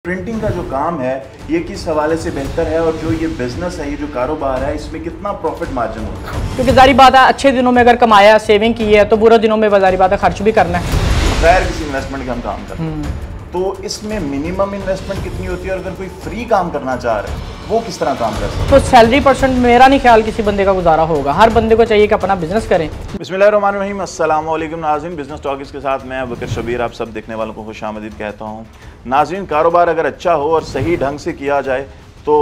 Printing का जो काम है ये किस हवाले से बेहतर है और जो ये बिजनेस है, ये जो कारोबार है, इसमें कितना प्रॉफिट मार्जिन होता है? क्योंकि जारी बात है, अच्छे दिनों में अगर कमाया, सेविंग की है, तो बुरे दिनों में बाजारी बात है खर्च भी करना है। बगैर किसी इन्वेस्टमेंट के हम काम करते हैं, तो इसमें मिनिमम इन्वेस्टमेंट कितनी होती है और अगर कोई फ्री काम करना चाह रहा है वो किस तरह काम कर सकता है? तो सैलरी परसेंट मेरा नहीं ख्याल किसी बंदे का गुजारा होगा। हर बंदे को चाहिए कि अपना बिजनेस करें। बिस्मिल्लाहिर्रहमानिर्रहीम, अस्सलाम वालेकुम नाज़रीन। बिजनेस टॉकिस के साथ मैं बकर शबीर आप सब देखने वालों को खुशामदीद कहता हूँ। नाज़रीन, कारोबार अगर अच्छा हो और सही ढंग से किया जाए तो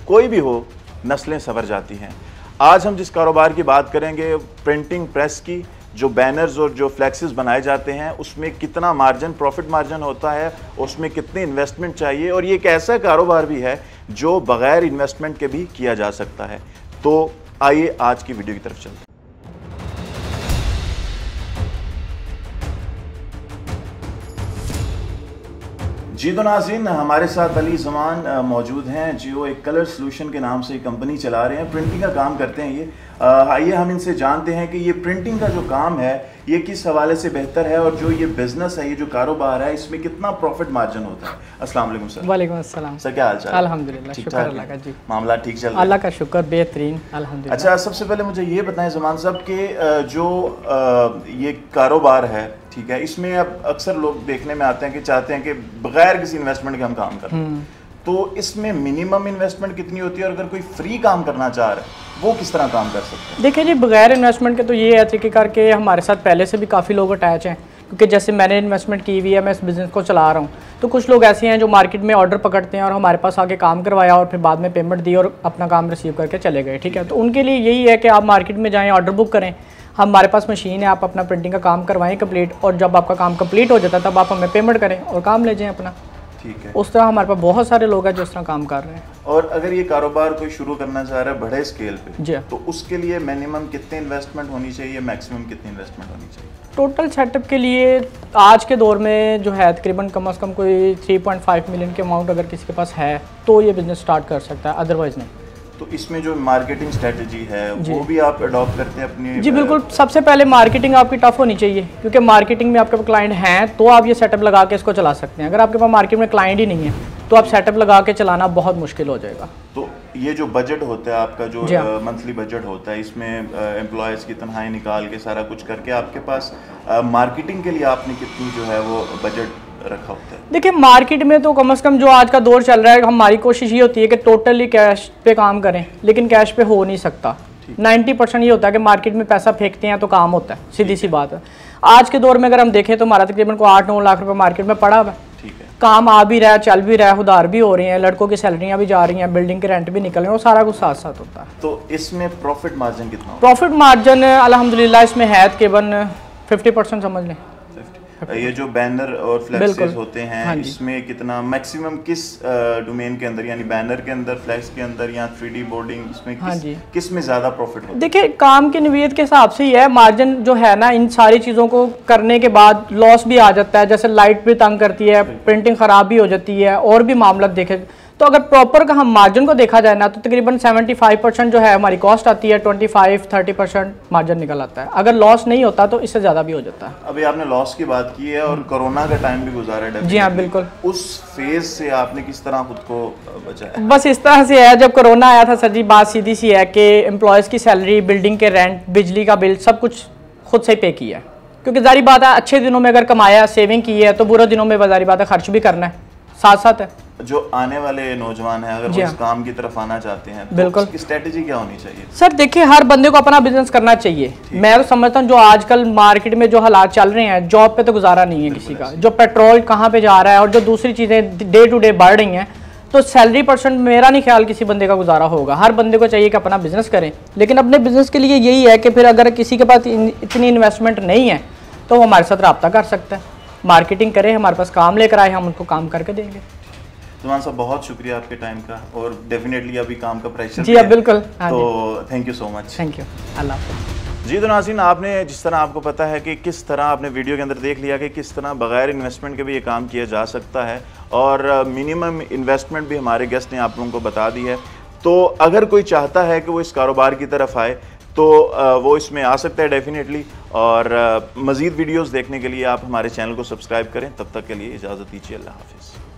कोई भी हो, नस्लें संवर जाती हैं। आज हम जिस कारोबार की बात करेंगे, प्रिंटिंग प्रेस की, जो बैनर्स और जो फ्लैक्सेस बनाए जाते हैं उसमें कितना मार्जिन, प्रॉफिट मार्जिन होता है, उसमें कितनी इन्वेस्टमेंट चाहिए, और ये एक ऐसा कारोबार भी है जो बग़ैर इन्वेस्टमेंट के भी किया जा सकता है। तो आइए आज की वीडियो की तरफ चलते हैं। जी तो नाज़रीन, हमारे साथ अली ज़मान मौजूद हैं जो एक कलर सोल्यूशन के नाम से एक कंपनी चला रहे हैं, प्रिंटिंग का काम करते हैं ये। आइए हम इनसे जानते हैं कि ये प्रिंटिंग का जो काम है ये किस हवाले से बेहतर है और जो ये बिजनेस है, ये जो कारोबार है, इसमें कितना प्रॉफिट मार्जिन होता है। अस्सलाम वालेकुम सर। वालेकुम अस्सलाम सर, क्या हाल चाल? अल्हम्दुलिल्लाह, शुक्र अल्लाह का। जी, मामला ठीक चल रहा है? अल्लाह का शुक्र, बेहतरीन, अल्हम्दुलिल्लाह। अच्छा, सबसे पहले मुझे ये बताएं ज़मान साहब कि जो ये कारोबार है, ठीक है, इसमें अब अक्सर लोग देखने में आते हैं कि चाहते हैं कि बगैर किसी इन्वेस्टमेंट के हम काम करें, तो इसमें मिनिमम इन्वेस्टमेंट कितनी होती है और अगर कोई फ्री काम करना चाह रहा है वो किस तरह काम कर सकते हैं? देखिए जी, बगैर इन्वेस्टमेंट के तो ये है कि करके हमारे साथ पहले से भी काफ़ी लोग अटैच हैं, क्योंकि जैसे मैंने इन्वेस्टमेंट की हुई है, मैं इस बिज़नेस को चला रहा हूँ, तो कुछ लोग ऐसे हैं जो मार्केट में ऑर्डर पकड़ते हैं और हमारे पास आके काम करवाया और फिर बाद में पेमेंट दी और अपना काम रिसीव करके चले गए। ठीक है, तो उनके लिए यही है कि आप मार्केट में जाएँ, ऑर्डर बुक करें, हमारे पास मशीन है, आप अपना प्रिंटिंग का काम करवाएं कंप्लीट, और जब आपका काम कंप्लीट हो जाता है तब आप हमें पेमेंट करें और काम ले जाएं अपना। ठीक है, उस तरह हमारे पास बहुत सारे लोग हैं जो इस तरह काम कर रहे हैं। और अगर ये कारोबार कोई शुरू करना चाह रहा है बड़े स्केल पे, जी, तो उसके लिए मिनिमम कितनी इन्वेस्टमेंट होनी चाहिए, मैक्सिमम कितनी इन्वेस्टमेंट होनी चाहिए? टोटल सेटअप के लिए आज के दौर में जो है तकरीबन कम से कम कोई 3.5 मिलियन के अमाउंट अगर किसी के पास है तो ये बिज़नेस स्टार्ट कर सकता है, अदरवाइज़ नहीं। तो इसमें जो मार्केटिंग स्ट्रेटजी है वो भी आप अडॉप्ट करते हैं अपनी? जी बिल्कुल। सबसे पहले मार्केटिंग आपकी टफ होनी चाहिए, क्योंकि मार्केटिंग में आपके पास क्लाइंट हैं तो आप ये सेटअप लगा के इसको चला सकते हैं। अगर आपके पास मार्केट में क्लाइंट ही नहीं है तो आप सेटअप लगा के चलाना बहुत मुश्किल हो जाएगा। तो ये जो बजट होता है आपका, जो मंथली बजट होता है, इसमें एम्प्लॉयज़ की तनख्वाही निकाल के सारा कुछ करके आपके पास मार्केटिंग के लिए आपने कितनी जो है वो बजट रखा होता है? देखिए, मार्केट में तो कम से कम जो आज का दौर चल रहा है, हमारी कोशिश ये होती है कि टोटली कैश पे काम करें, लेकिन कैश पे हो नहीं सकता। 90% ये होता है कि मार्केट में पैसा फेंकते हैं तो काम होता है, सीधी सी बात है। आज के दौर में अगर हम देखें तो हमारा तकरीबन को 8-9 लाख रुपए मार्केट में पड़ा हुआ है। काम आ भी रहा है, चल भी रहा है, उधार भी हो रही हैं, लड़कों की सैलरियां भी जा रही हैं, बिल्डिंग के रेंट भी निकल रहे हैं, वो सारा कुछ साथ साथ होता है। तो इसमें प्रॉफिट मार्जिन कितना? प्रॉफिट मार्जिन अल्हम्दुलिल्लाह इसमें है तकरीबन 50% समझ लें। ये जो बैनर और फ्लैक्सेस होते हैं, हाँ, इसमें कितना मैक्सिमम किस डोमेन के अंदर, यानी बैनर के अंदर, फ्लैक्स के अंदर या 3D बोर्डिंग, इसमें किस में ज़्यादा प्रॉफिट होता है? देखिए, काम की नवीयत के हिसाब से ही है। मार्जिन जो है ना, इन सारी चीज़ों को करने के बाद लॉस भी आ जाता है, जैसे लाइट भी तंग करती है, प्रिंटिंग ख़राब भी हो जाती है, और भी मामला देखे तो अगर प्रॉपर का हम मार्जिन को देखा जाए ना तो तकरीबन 75% जो है हमारी कॉस्ट आती है, 25-30% मार्जिन निकल आता है। अगर लॉस नहीं होता तो इससे ज़्यादा भी हो जाता है। अभी आपने लॉस की बात की है और कोरोना का टाइम भी गुजारा है। जी हाँ, बिल्कुल। उस फेज से आपने किस तरह खुद को बचाया? बस इस तरह से है, जब कोरोना आया था सर जी, बात सीधी सी है कि एम्प्लॉयज़ की सैलरी, बिल्डिंग के रेंट, बिजली का बिल, सब कुछ खुद से पे किया है। क्योंकि जारी बात है, अच्छे दिनों में अगर कमाया, सेविंग की है, तो बुरे दिनों में जारी बात है खर्च भी करना है, साथ साथ है। जो आने वाले नौजवान हैं, अगर वो इस काम की तरफ आना चाहते हैं तो बिल्कुल उसकी स्ट्रेटेजी क्या होनी चाहिए? सर देखिए, हर बंदे को अपना बिजनेस करना चाहिए। मैं तो समझता हूँ जो आजकल मार्केट में जो हालात चल रहे हैं, जॉब पे तो गुजारा नहीं है किसी का, जो पेट्रोल कहाँ पे जा रहा है और जो दूसरी चीज़ें डे टू डे बढ़ रही हैं, तो सैलरी परसेंट मेरा नहीं ख्याल किसी बंदे का गुजारा होगा। हर बंदे को चाहिए कि अपना बिजनेस करें, लेकिन अपने बिजनेस के लिए यही है कि फिर अगर किसी के पास इतनी इन्वेस्टमेंट नहीं है तो वो हमारे साथ रब्ता कर सकता है, मार्केटिंग करे, हमारे पास काम लेकर आए, हम उनको काम करके देंगे। ज़मान साहब, बहुत शुक्रिया आपके टाइम का, और डेफिनेटली अभी काम का प्रेशर जी बिल्कुल, तो thank you so much. Thank you, अल्लाह हाफ़िज़। जी तो नाज़रीन, आपने जिस तरह, आपको पता है कि किस तरह, आपने वीडियो के अंदर देख लिया कि किस तरह बगैर इन्वेस्टमेंट के भी ये काम किया जा सकता है, और मिनिमम इन्वेस्टमेंट भी हमारे गेस्ट ने आप लोगों को बता दी है। तो अगर कोई चाहता है कि वो इस कारोबार की तरफ आए तो वो इसमें आ सकता है डेफिनेटली, और मज़ीद वीडियोज़ देखने के लिए आप हमारे चैनल को सब्सक्राइब करें। तब तक के लिए इजाज़त दीजिए, अल्लाह हाफ़िज़।